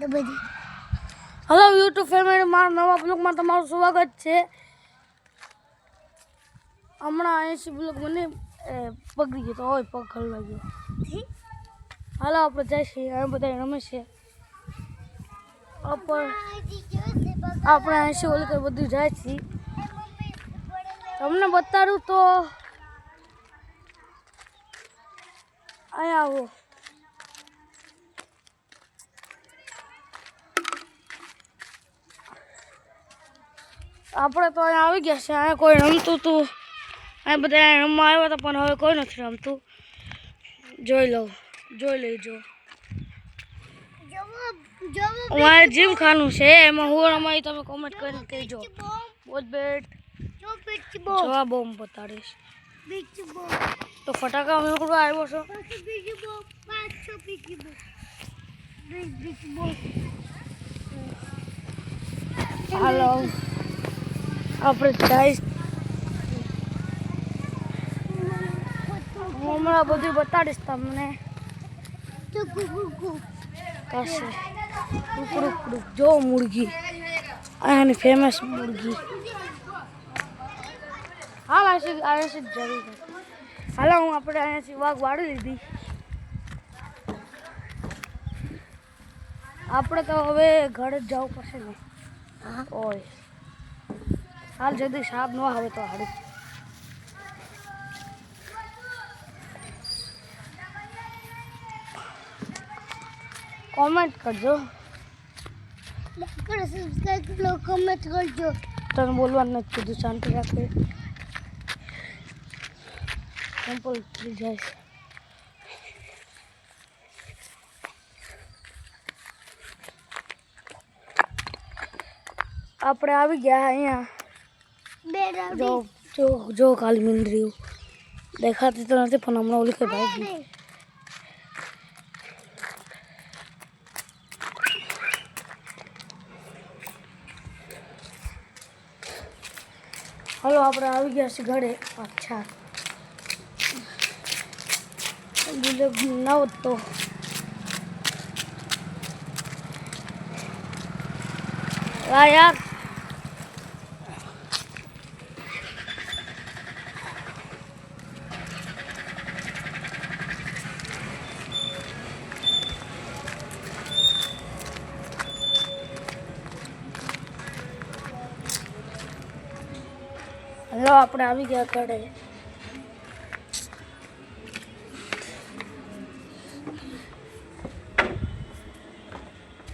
Hello YouTube family मार नवा blog में तमाરું स्वागत है। हमणा 80 ब्लॉग મને પગડી ગયો તો હોય પગ ખલવા ગયો ઠીક હાલો આપણે જઈશું આ બધા રમે છે આપણે 80 ઓલ કર બધું જાય છે તમને બતાડું તો આયા આવો આપણે તો અહીંયા આવી ગયા છે અહીંયા કોઈ રમતું હતું આ બધા રમવા આવ્યા હતા પણ હવે કોઈ નથી રમતું જોઈ લેજો અમારે જીમ ખાનું છે એમાં હું રમાઈ તમે કોમેન્ટ કરીને કહેજો બોલ બેટ જવા બોમ્બ બતાડીશ તો ફટાકા અમે લોકો આવ્યો છો હાલો આપણે જઈશ હું હમણાં બધું બતાડીશ તમને કશે રૂક જો મુર્ગી અહીંયાની ફેમસ મુર્ગી હાલ અહીંયાથી જરૂર હાલો હું આપણે અહીંયાથી વાઘ વાળી લીધી આપણે તો હવે ઘરે જ જવું પડશે ને ઓય હાલ જલ્દી સાપ ન આવે તો હારું કોમેન્ટ કરજો સબસ્ક્રાઇબ કરો કોમેન્ટ કરજો તને બોલવાનું નથી કીધું શાંતિ રાખે સિમ્પલ થઈ જાય આપણે આવી ગયા અહીંયા જો કાલી મીંદરીઓ દેખાતી તો નથી પણ હમણાં ઓલી કે ભાગી હાલો આપણે આવી ગયા છીએ ઘરે અચ્છા ના હોત તો યાર હલો આપણે આવી ગયા ઘરે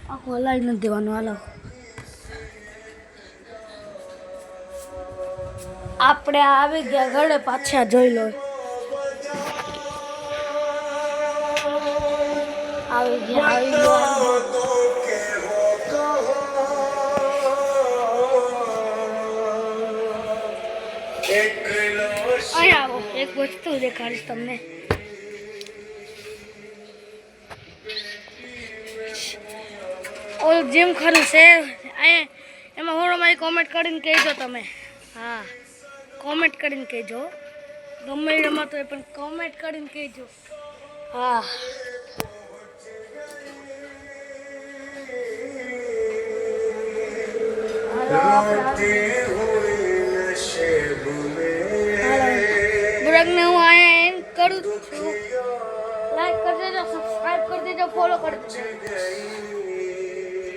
આખું હલાવી નથી દેવાનું હાલો આપણે આવી ગયા ઘરે પાછા જોઈ લો આવી ગયા આવો એક વસ્તુ દેખાડીશ તમને ઓલું જીમ ખરું છે એમાં હું અમારી કોમેન્ટ કરીને કહેજો તમે હા કોમેન્ટ કરીને કહેજો ગમે રમાતો હોય પણ કોમેન્ટ કરીને કહેજો હા બ્લોગને હું અહીંયા એન્ડ કરું છું લાઈક કરી દેજો સબસ્ક્રાઇબ કરી દેજો ફોલો કરી દેજો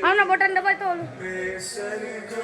આના બટન દબાય તો